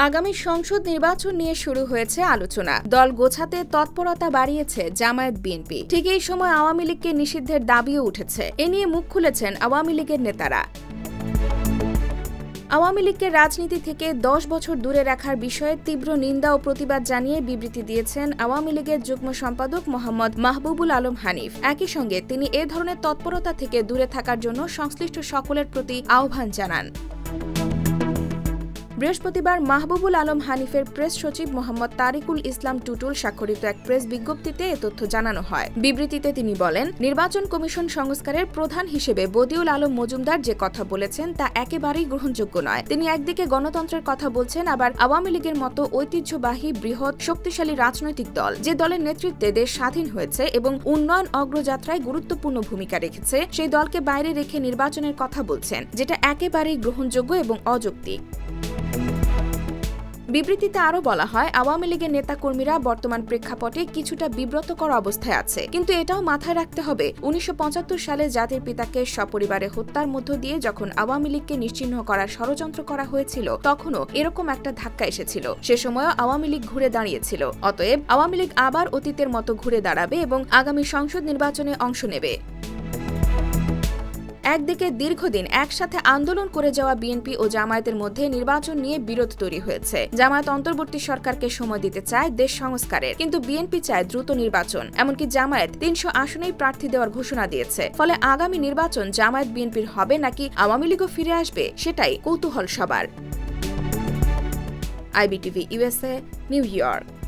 আগামী সংসদ নির্বাচন নিয়ে শুরু হয়েছে আলোচনা। দল গোছাতে তৎপরতা বাড়িয়েছে জামায়াত বিএনপি। ঠিক এই সময় আওয়ামী লীগকে নিষিদ্ধের দাবিও উঠেছে। এ নিয়ে মুখ খুলেছেন আওয়ামী লীগের নেতারা। আওয়ামী লীগকে রাজনীতি থেকে 10 বছর দূরে রাখার বিষয়ে তীব্র নিন্দা ও প্রতিবাদ জানিয়ে বিবৃতি দিয়েছেন আওয়ামী লীগের যুগ্ম সম্পাদক মোহাম্মদ মাহবুবুল আলম হানিফ। একই সঙ্গে তিনি এ ধরনের তৎপরতা থেকে দূরে থাকার জন্য সংশ্লিষ্ট সকলের প্রতি আহ্বান জানান। বৃহস্পতিবার মাহবুবুল আলম হানিফের প্রেস সচিব মোহাম্মদ তারিকুল ইসলাম টুটুল স্বাক্ষরিত এক প্রেস বিজ্ঞপ্তিতে এ তথ্য জানানো হয়। বিবৃতিতে তিনি বলেন, নির্বাচন কমিশন সংস্কারের প্রধান হিসেবে বদিউল আলম মজুমদার যে কথা বলেছেন তা একেবারেই গ্রহণযোগ্য নয়। তিনি একদিকে গণতন্ত্রের কথা বলছেন, আবার আওয়ামী লীগের মতো ঐতিহ্যবাহী বৃহৎ শক্তিশালী রাজনৈতিক দল, যে দলের নেতৃত্বে দেশ স্বাধীন হয়েছে এবং উন্নয়ন অগ্রযাত্রায় গুরুত্বপূর্ণ ভূমিকা রেখেছে, সেই দলকে বাইরে রেখে নির্বাচনের কথা বলছেন, যেটা একেবারেই গ্রহণযোগ্য এবং অযৌক্তিক। বিবৃতিতে আরও বলা হয়, আওয়ামী লীগের নেতাকর্মীরা বর্তমান প্রেক্ষাপটে কিছুটা বিব্রতকর অবস্থায় আছে, কিন্তু এটাও মাথায় রাখতে হবে 1975 সালে জাতির পিতাকে সপরিবারে হত্যার মধ্য দিয়ে যখন আওয়ামী লীগকে নিশ্চিহ্ন করার ষড়যন্ত্র করা হয়েছিল, তখনও এরকম একটা ধাক্কা এসেছিল। সে সময়ও আওয়ামী লীগ ঘুরে দাঁড়িয়েছিল। অতএব আওয়ামী লীগ আবার অতীতের মতো ঘুরে দাঁড়াবে এবং আগামী সংসদ নির্বাচনে অংশ নেবে। একদিকে দীর্ঘদিন একসাথে আন্দোলন করে যাওয়া বিএনপি ও জামায়াতের মধ্যে নির্বাচন নিয়ে বিরোধ তৈরি হয়েছে। জামায়াত অন্তর্বর্তী সরকারকে সময় দিতে চায় দেশ সংস্কারের, কিন্তু বিএনপি চায় দ্রুত নির্বাচন। এমনকি জামায়াত 300 আসনেই প্রার্থী দেওয়ার ঘোষণা দিয়েছে। ফলে আগামী নির্বাচন জামায়াত বিএনপির হবে নাকি আওয়ামী লীগও ফিরে আসবে, সেটাই কৌতূহল সবার। IBTV USA, new York.